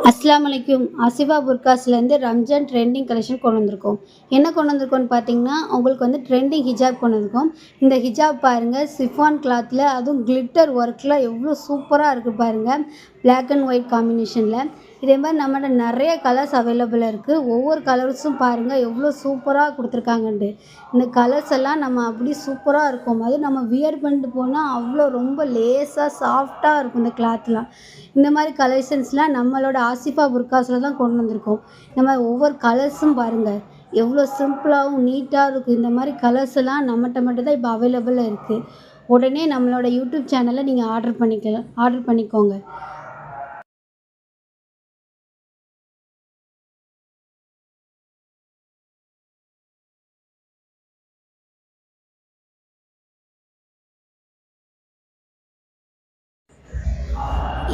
அஸ்ஸலாமு அலைக்கும். Asifa புர்காஸ்லேருந்து Ramzan trending collection கொண்டு வந்திருக்கோம். என்ன கொண்டு வந்திருக்கோம்னு பார்த்தீங்கன்னா, உங்களுக்கு வந்து ட்ரெண்டிங் ஹிஜாப் கொண்டு வந்திருக்கோம். இந்த ஹிஜாப் பாருங்கள், சிஃபான் கிளாத்தில் அதுவும் கிளிட்டர் ஒர்க்கில் எவ்வளோ சூப்பராக இருக்குது பாருங்கள். பிளாக் அண்ட் ஒயிட் காம்பினேஷனில் இதே மாதிரி நம்மகிட்ட நிறைய கலர்ஸ் அவைலபிளாக இருக்குது. ஒவ்வொரு கலர்ஸும் பாருங்கள் எவ்வளோ சூப்பராக கொடுத்துருக்காங்கன்ட்டு. இந்த கலர்ஸ் எல்லாம் நம்ம அப்படி சூப்பராக இருக்கும். அது நம்ம வியர் பண்ணிட்டு போனால் அவ்வளோ ரொம்ப லேஸாக சாஃப்டாக இருக்கும் இந்த கிளாத்லாம். இந்த மாதிரி கலெக்ஷன்ஸ்லாம் நம்மளோட ஆசிஃபா புர்காஸில் தான் கொண்டு வந்திருக்கோம். இந்த மாதிரி ஒவ்வொரு கலர்ஸும் பாருங்கள் எவ்வளோ சிம்பிளாகவும் நீட்டாக இருக்கும். இந்த மாதிரி கலர்ஸ் எல்லாம் நம்மகிட்ட மட்டும் தான் இப்போ அவைலபிளாக இருக்குது. உடனே நம்மளோட யூடியூப் சேனலில் நீங்கள் ஆர்டர் பண்ணிக்கோங்க.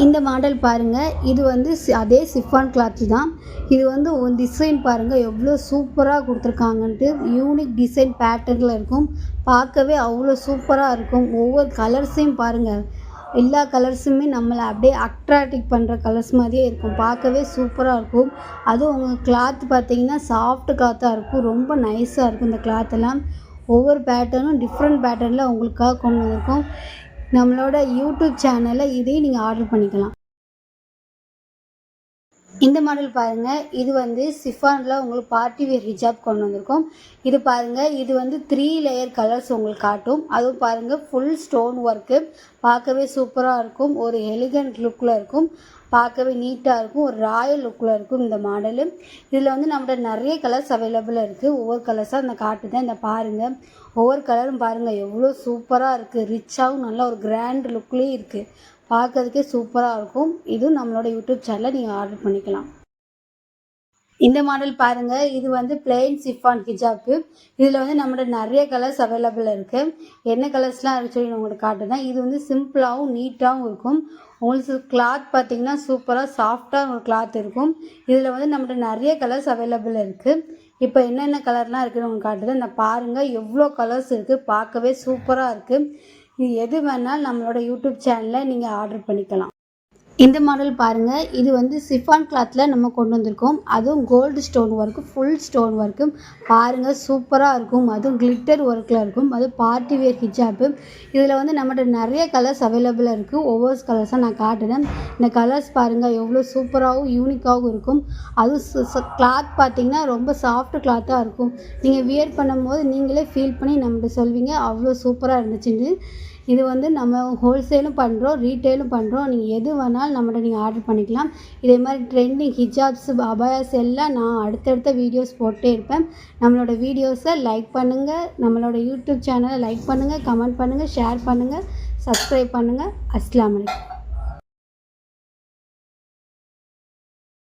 இந்த மாடல் பாருங்கள், இது வந்து அதே சிஃபான் கிளாத்து தான். இது வந்து டிசைன் பாருங்கள் எவ்வளோ சூப்பராக கொடுத்துருக்காங்கன்ட்டு. யூனிக் டிசைன் பேட்டர்னில் இருக்கும். பார்க்கவே அவ்வளோ சூப்பராக இருக்கும். ஒவ்வொரு கலர்ஸையும் பாருங்கள், எல்லா கலர்ஸுமே நம்மளை அப்படியே அட்ராக்டிவ் பண்ணுற கலர்ஸ் மாதிரியே இருக்கும். பார்க்கவே சூப்பராக இருக்கும். அதுவும் உங்கள் கிளாத் பார்த்தீங்கன்னா சாஃப்ட் கிளாத்தாக இருக்கும். ரொம்ப நைஸாக இருக்கும் இந்த கிளாத்தெல்லாம். ஒவ்வொரு பேட்டர்னும் டிஃப்ரெண்ட் பேட்டர்னில் உங்களுக்காக கொண்டு வந்திருக்கோம். நம்மளோட யூடியூப் சேனலில் இதையும் நீங்கள் ஆர்டர் பண்ணிக்கலாம். இந்த மாடல் பாருங்கள், இது வந்து சிஃபானில் உங்களுக்கு பார்ட்டி வேர் ஹிஜாப் கொண்டு வந்திருக்கோம். இது பாருங்கள், இது வந்து 3 லேயர் கலர்ஸ் உங்களுக்கு காட்டும். அதுவும் பாருங்கள் ஃபுல் ஸ்டோன் ஒர்க்கு. பார்க்கவே சூப்பராக இருக்கும். ஒரு எலிகண்ட் லுக்கில் இருக்கும். பார்க்கவே நீட்டாக இருக்கும். ஒரு ராயல் லுக்கில் இருக்கும் இந்த மாடலு. இதில் வந்து நம்மகிட்ட நிறைய கலர்ஸ் அவைலபிளாக இருக்குது. ஒவ்வொரு கலர்ஸாக இந்த காட்டுதான். இந்த பாருங்கள், ஒவ்வொரு கலரும் பாருங்கள் எவ்வளோ சூப்பராக இருக்குது. ரிச்சாகவும் நல்லா ஒரு கிராண்ட் லுக்லேயும் இருக்குது. பார்க்கறதுக்கே சூப்பராக இருக்கும். இதுவும் நம்மளோட யூடியூப் சேனலில் நீங்கள் ஆர்டர் பண்ணிக்கலாம். இந்த மாடல் பாருங்கள், இது வந்து பிளெயின் சிஃபான் ஹிஜாப்பு. இதில் வந்து நம்மகிட்ட நிறைய கலர்ஸ் அவைலபிளாக இருக்குது. என்ன கலர்ஸ்லாம் இருக்குது சொல்லி நான் உங்களுக்கு காட்டுறேன். இது வந்து சிம்பிளாகவும் நீட்டாகவும் இருக்கும். உங்களுக்கு கிளாத் பார்த்திங்கன்னா சூப்பராக சாஃப்டாக ஒரு கிளாத் இருக்கும். இதில் வந்து நம்மகிட்ட நிறைய கலர்ஸ் அவைலபிளாக இருக்குது. இப்போ என்னென்ன கலர்லாம் இருக்குதுன்னு உங்களுக்கு காட்டுறேன். இந்த பாருங்கள் எவ்வளோ கலர்ஸ் இருக்குது. பார்க்கவே சூப்பராக இருக்குது. இது எது வேணாலும் நம்மளோட யூடியூப் சேனலில் நீங்கள் ஆர்டர் பண்ணிக்கலாம். இந்த மாடல் பாருங்கள், இது வந்து சிஃபான் கிளாத்தில் நம்ம கொண்டு வந்திருக்கோம். அதுவும் gold stone work, full stone work. பாருங்கள் சூப்பராக இருக்கும். அதுவும் கிளிட்டர் ஒர்க்கில் இருக்கும். அதுவும் பார்ட்டி வேர் ஹிஜாப்பு. இதில் வந்து நம்மகிட்ட நிறைய கலர்ஸ் அவைலபிளாக இருக்குது. ஒவ்வொரு கலர்ஸாக நான் காட்டுறேன். இந்த கலர்ஸ் பாருங்கள் எவ்வளோ சூப்பராகவும் யூனிக்காகவும் இருக்கும். அதுவும் கிளாத் பார்த்திங்கன்னா ரொம்ப சாஃப்ட் கிளாத்தாக இருக்கும். நீங்கள் வியர் பண்ணும்போது நீங்களே ஃபீல் பண்ணி நம்மகிட்ட சொல்வீங்க அவ்வளோ சூப்பராக இருந்துச்சுன்னு. இது வந்து நம்ம ஹோல்சேலும் பண்ணுறோம், ரீட்டெயிலும் பண்ணுறோம். நீங்கள் எது வேணாலும் நம்மகிட்ட நீங்கள் ஆர்டர் பண்ணிக்கலாம். இதே மாதிரி ட்ரெண்டிங் ஹிஜாப்ஸ், அபாயாஸ் எல்லாம் நான் அடுத்தடுத்த வீடியோஸ் போட்டே இருப்பேன். நம்மளோட வீடியோஸை லைக் பண்ணுங்கள். நம்மளோட யூடியூப் சேனலை லைக் பண்ணுங்கள், கமெண்ட் பண்ணுங்கள், ஷேர் பண்ணுங்கள், சப்ஸ்கிரைப் பண்ணுங்கள். அஸ்ஸலாமு அலைக்கும்.